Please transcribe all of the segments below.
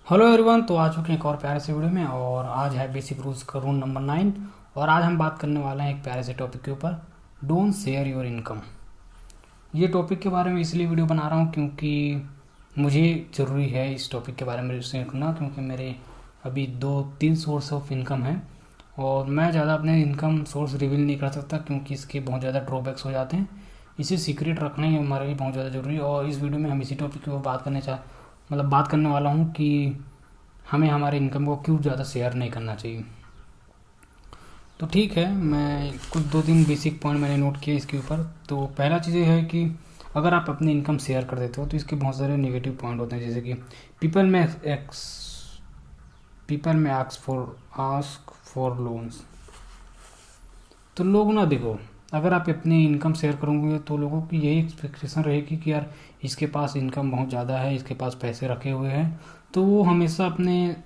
Hello everyone. तो आ चुके हैं एक और प्यारे से वीडियो में, और आज है बेसिक रूल्स का रूल नंबर 9। और आज हम बात करने वाले हैं एक प्यारे से टॉपिक के ऊपर, डोंट शेयर योर इनकम। ये टॉपिक के बारे में इसलिए वीडियो बना रहा हूँ क्योंकि मुझे ज़रूरी है इस टॉपिक के बारे में सीखना, क्योंकि मेरे अभी 2-3 सोर्स ऑफ इनकम है और मैं ज़्यादा अपने इनकम सोर्स रिवील नहीं कर सकता क्योंकि इसके बहुत ज़्यादा ड्रॉबैक्स हो जाते हैं। इसे सीक्रेट रखना ही हमारे लिए बहुत ज़्यादा ज़रूरी है। और इस वीडियो में हम इसी टॉपिक के ऊपर बात करने वाला हूँ कि हमें हमारे इनकम को क्यों ज़्यादा शेयर नहीं करना चाहिए। तो ठीक है, मैं कुछ 2-3 बेसिक पॉइंट मैंने नोट किए इसके ऊपर। तो पहला चीज़ ये है कि अगर आप अपनी इनकम शेयर कर देते हो तो इसके बहुत सारे नेगेटिव पॉइंट होते हैं, जैसे कि पीपल में आस्क फॉर लोन्स। तो लोग ना, देखो, अगर आप अपनी इनकम शेयर करोगे तो लोगों की यही एक्सपेक्टेशन रहेगी कि यार इसके पास इनकम बहुत ज़्यादा है, इसके पास पैसे रखे हुए हैं। तो वो हमेशा अपने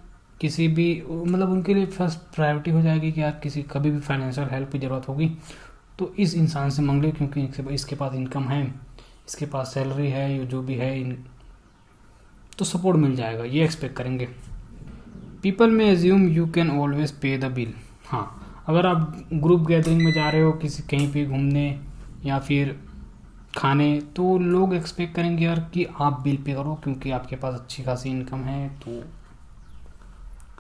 किसी भी उनके लिए फर्स्ट प्रायोरिटी हो जाएगी कि यार किसी कभी भी फाइनेंशियल हेल्प की ज़रूरत होगी तो इस इंसान से मांग ले, क्योंकि इसके पास इनकम है, इसके पास सैलरी है, ये जो भी है तो सपोर्ट मिल जाएगा, ये एक्सपेक्ट करेंगे। पीपल में एज्यूम यू कैन ऑलवेज पे द बिल। हाँ, अगर आप ग्रुप गैदरिंग में जा रहे हो किसी कहीं पे घूमने या फिर खाने, तो लोग एक्सपेक्ट करेंगे यार कि आप बिल पे करो क्योंकि आपके पास अच्छी खासी इनकम है।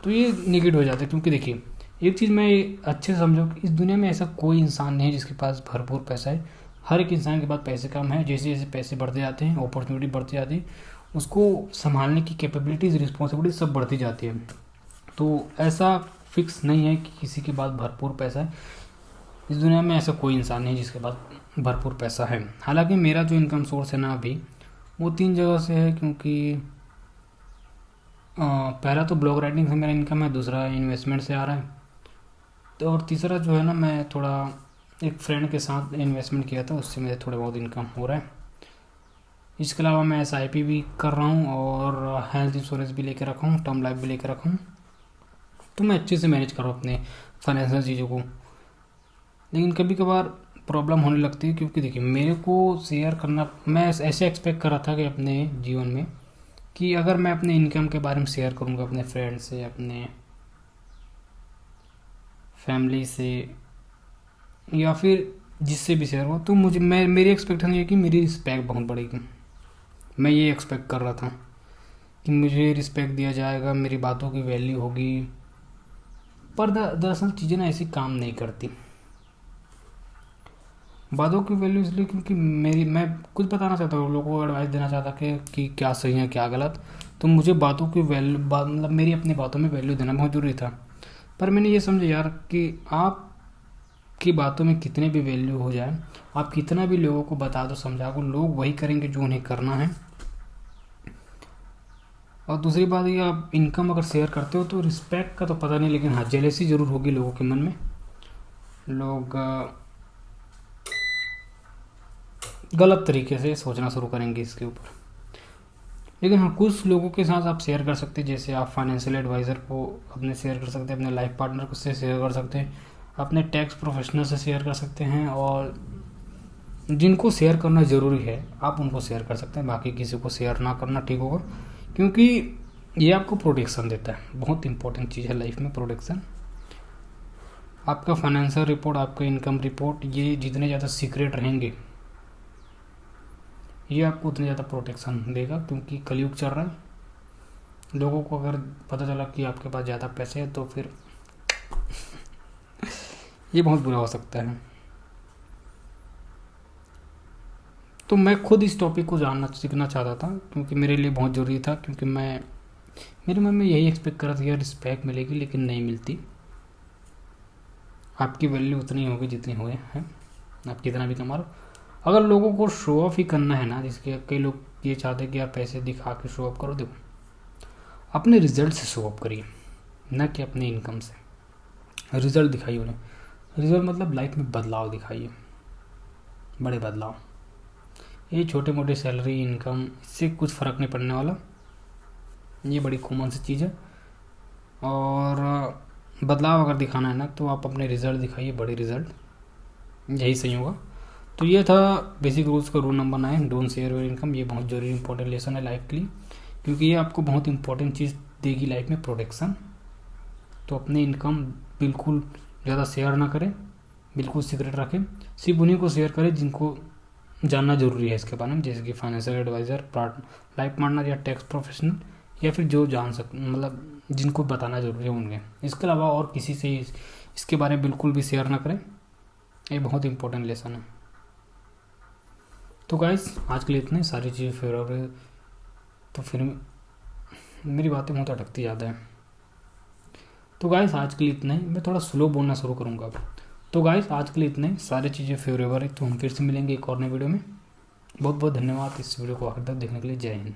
तो ये निगेटिव हो जाता है, क्योंकि देखिए एक चीज़ मैं अच्छे से समझो कि इस दुनिया में ऐसा कोई इंसान नहीं है जिसके पास भरपूर पैसा है। हर एक इंसान के पास पैसे कम है। जैसे जैसे पैसे बढ़ते जाते हैं, अपॉर्चुनिटी बढ़ती जाती है, उसको संभालने की कैपेबिलिटीज़, रिस्पॉन्सिबिलिटी सब बढ़ती जाती है। तो ऐसा फिक्स नहीं है कि किसी के पास भरपूर पैसा है। इस दुनिया में ऐसा कोई इंसान नहीं जिसके पास भरपूर पैसा है। हालांकि मेरा जो इनकम सोर्स है ना अभी, वो 3 जगह से है, क्योंकि पहला तो ब्लॉग राइटिंग से मेरा इनकम है, दूसरा इन्वेस्टमेंट से आ रहा है, तो और तीसरा जो है ना, मैं थोड़ा एक फ्रेंड के साथ इन्वेस्टमेंट किया था, उससे मेरे थोड़े बहुत इनकम हो रहा है। इसके अलावा मैं SIP भी कर रहा हूँ और हेल्थ इंश्योरेंस भी लेकर रखा हूँ, टर्म लाइफ भी लेकर रखा हूँ। तो मैं अच्छे से मैनेज कर रहा हूँ अपने फाइनेंशियल चीज़ों को। लेकिन कभी कभार प्रॉब्लम होने लगती है, क्योंकि देखिए मेरे को शेयर करना, मैं ऐसे एक्सपेक्ट कर रहा था कि अपने जीवन में कि अगर मैं अपने इनकम के बारे में शेयर करूँगा अपने फ्रेंड से, अपने फैमिली से, या फिर जिससे भी शेयर हो, तो मेरी एक्सपेक्टेशन ये है कि मेरी रिस्पेक्ट बहुत बढ़ेगी। मैं ये एक्सपेक्ट कर रहा था कि मुझे रिस्पेक्ट दिया जाएगा, मेरी बातों की वैल्यू होगी। पर दरअसल चीज़ें ना ऐसी काम नहीं करती। बातों की वैल्यू इसलिए क्योंकि मैं कुछ बताना चाहता हूँ, लोगों को एडवाइस देना चाहता कि क्या सही है क्या गलत। तो मुझे बातों की वैल्यू मेरी अपनी बातों में वैल्यू देना बहुत ज़रूरी था। पर मैंने ये समझा यार कि आपकी बातों में कितने भी वैल्यू हो जाए, आप कितना भी लोगों को बता दो, समझा दो, लोग वही करेंगे जो उन्हें करना है। और दूसरी बात ये, आप इनकम अगर शेयर करते हो तो रिस्पेक्ट का तो पता नहीं, लेकिन हाँ जेलेसी ज़रूर होगी लोगों के मन में। लोग गलत तरीके से सोचना शुरू करेंगे इसके ऊपर। लेकिन हाँ, कुछ लोगों के साथ आप शेयर कर सकते हैं, जैसे आप फाइनेंशियल एडवाइज़र को अपने शेयर कर सकते हैं, अपने लाइफ पार्टनर को से शेयर कर सकते हैं, अपने टैक्स प्रोफेशनल से शेयर कर सकते हैं, और जिनको शेयर करना ज़रूरी है आप उनको शेयर कर सकते हैं। बाकी किसी को शेयर ना करना ठीक होगा, क्योंकि ये आपको प्रोटेक्शन देता है। बहुत इंपॉर्टेंट चीज़ है लाइफ में प्रोटेक्शन। आपका फाइनेंशियल रिपोर्ट, आपका इनकम रिपोर्ट, ये जितने ज़्यादा सीक्रेट रहेंगे ये आपको उतने ज़्यादा प्रोटेक्शन देगा, क्योंकि कलयुग चल रहा है। लोगों को अगर पता चला कि आपके पास ज़्यादा पैसे हैं तो फिर ये बहुत बुरा हो सकता है। तो मैं खुद इस टॉपिक को जानना सीखना चाहता था, क्योंकि मेरे लिए बहुत ज़रूरी था, क्योंकि मेरे मन में यही एक्सपेक्ट कर रहा था यार रिस्पेक्ट मिलेगी, लेकिन नहीं मिलती। आपकी वैल्यू उतनी होगी जितनी हुए हैं, आप कितना भी कमा लो। अगर लोगों को शो ऑफ ही करना है ना, जिसके कई लोग ये चाहते हैं कि यार पैसे दिखा के शो ऑफ करो, देखो अपने रिजल्ट से शो ऑफ करिए, न कि अपने इनकम से। रिजल्ट दिखाइए उन्हें। रिजल्ट मतलब लाइफ में बदलाव दिखाइए, बड़े बदलाव। ये छोटे मोटे सैलरी, इनकम, इससे कुछ फ़र्क नहीं पड़ने वाला। ये बड़ी कॉमन सी चीज़ है। और बदलाव अगर दिखाना है ना, तो आप अपने रिजल्ट दिखाइए, बड़े रिजल्ट, यही सही होगा। तो ये था बेसिक रूल्स का rule number 9, don't share your income. ये बहुत जरूरी इंपॉर्टेंट लेसन है लाइफ के लिए, क्योंकि ये आपको बहुत इंपॉर्टेंट चीज़ देगी लाइफ में प्रोटेक्शन। तो अपनी इनकम बिल्कुल ज़्यादा शेयर ना करें, बिल्कुल सीक्रेट रखें, सिर्फ उन्हीं को शेयर करें जिनको जानना ज़रूरी है इसके बारे में, जैसे कि फाइनेंशियल एडवाइज़र, लाइफ पार्टनर या टैक्स प्रोफेशनल, या फिर जो जान सक मतलब जिनको बताना ज़रूरी है उनके। इसके अलावा और किसी से इसके बारे में बिल्कुल भी शेयर ना करें। ये बहुत इंपॉर्टेंट लेसन है। तो गाइस आज के लिए इतने सारी चीज़ें फेवरेट, तो फिर मेरी बातें बहुत अटकती ज़्यादा है। तो गाइस आज के लिए इतना ही, मैं थोड़ा स्लो बोलना शुरू करूँगा अब। तो गाइस आज के लिए इतने सारी चीज़ें फेवरेबल है। तो हम फिर से मिलेंगे एक और नए वीडियो में। बहुत बहुत धन्यवाद इस वीडियो को आखिर तक देखने के लिए। जय हिंद।